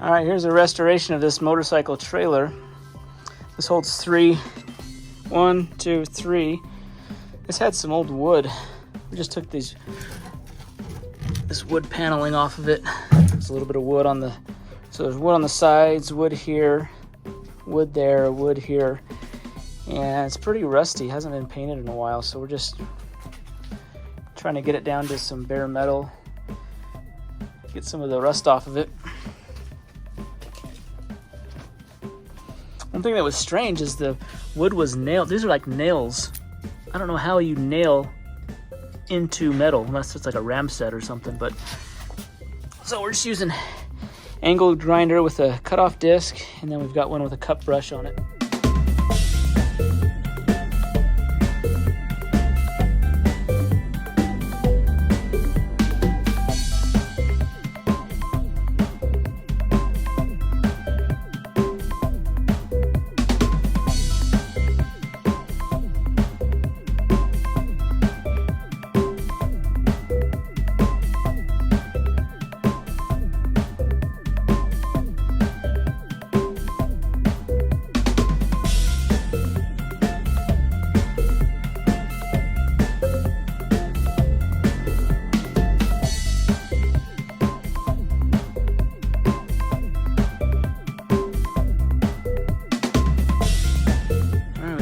All right, here's a restoration of this motorcycle trailer. This holds three. 1, 2, 3. This had some old wood. We just took this wood paneling off of it. There's a little bit of wood on so there's wood on the sides, wood here, wood there, wood here. And it's pretty rusty, hasn't been painted in a while, so we're just trying to get it down to some bare metal, get some of the rust off of it. One thing that was strange is the wood was nailed. These are like nails. I don't know how you nail into metal unless it's like a ram set or something, but so we're just using angle grinder with a cutoff disc, and then we've got one with a cut brush on it.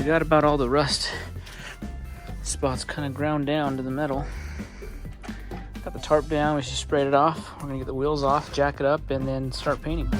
Got about all the rust spots kind of ground down to the metal. Got the tarp down, we just sprayed it off. We're gonna get the wheels off, jack it up, and then start painting.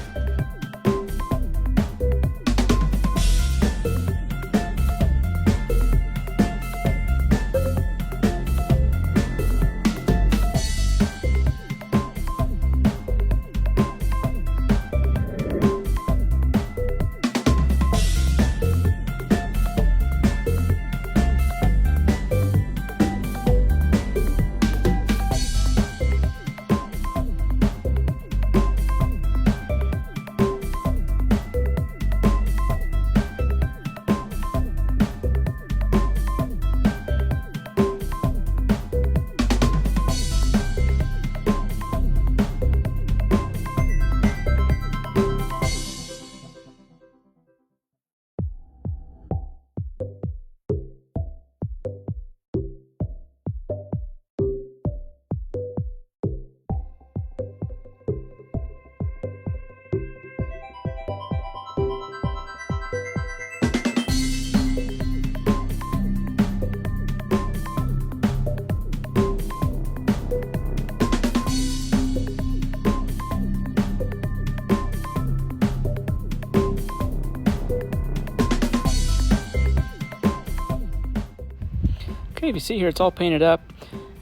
Okay, if you see here, it's all painted up.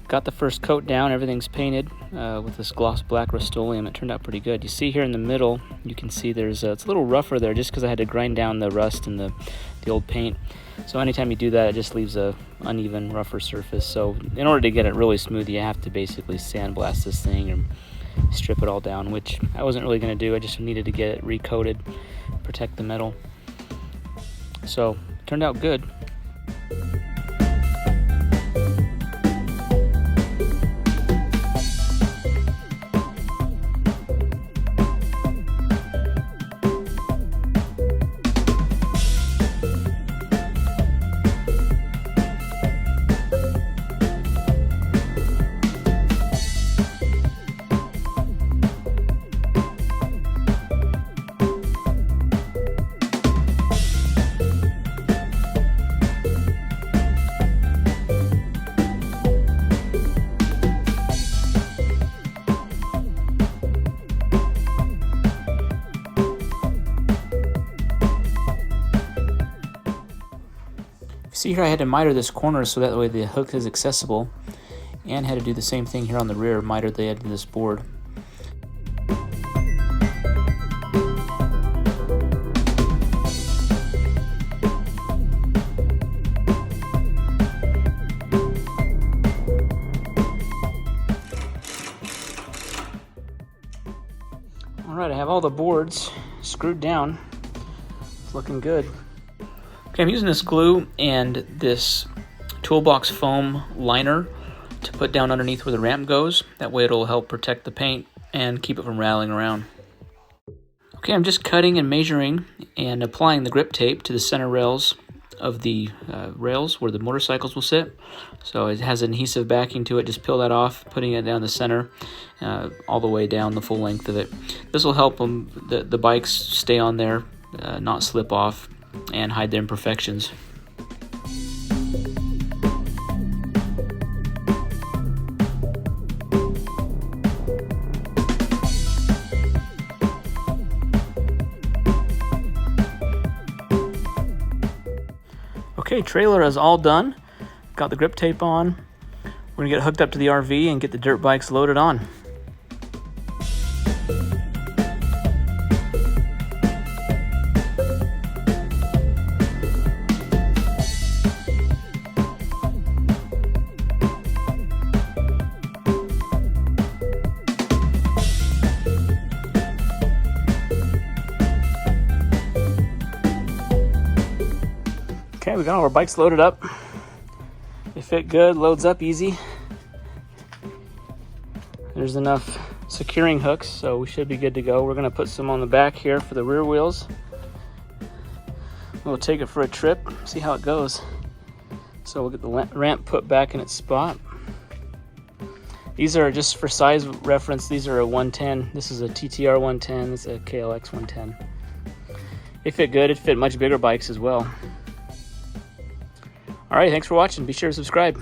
Got the first coat down, everything's painted with this gloss black Rust-Oleum. It turned out pretty good. You see here in the middle, you can see there's it's a little rougher there just because I had to grind down the rust and the old paint. So anytime you do that, it just leaves a uneven, rougher surface. So in order to get it really smooth, you have to basically sandblast this thing and strip it all down, which I wasn't really going to do. I just needed to get it recoated, protect the metal. So it turned out good. See here, I had to miter this corner so that way the hook is accessible, and had to do the same thing here on the rear, miter the edge of this board. All right, I have all the boards screwed down. It's looking good. Okay, I'm using this glue and this toolbox foam liner to put down underneath where the ramp goes. That way it'll help protect the paint and keep it from rattling around. Okay, I'm just cutting and measuring and applying the grip tape to the center rails of the rails where the motorcycles will sit. So it has adhesive backing to it. Just peel that off, putting it down the center, all the way down the full length of it. This will help the bikes stay on there, not slip off, and hide their imperfections. Okay, trailer is all done. Got the grip tape on. We're gonna get hooked up to the RV and get the dirt bikes loaded on. Okay, we got all our bikes loaded up. They fit good, loads up easy. There's enough securing hooks, so we should be good to go. We're gonna put some on the back here for the rear wheels. We'll take it for a trip, see how it goes. So we'll get the ramp put back in its spot. These are, just for size reference, these are a 110. This is a TTR 110, this is a KLX 110. They fit good, it fit much bigger bikes as well. All right, thanks for watching. Be sure to subscribe.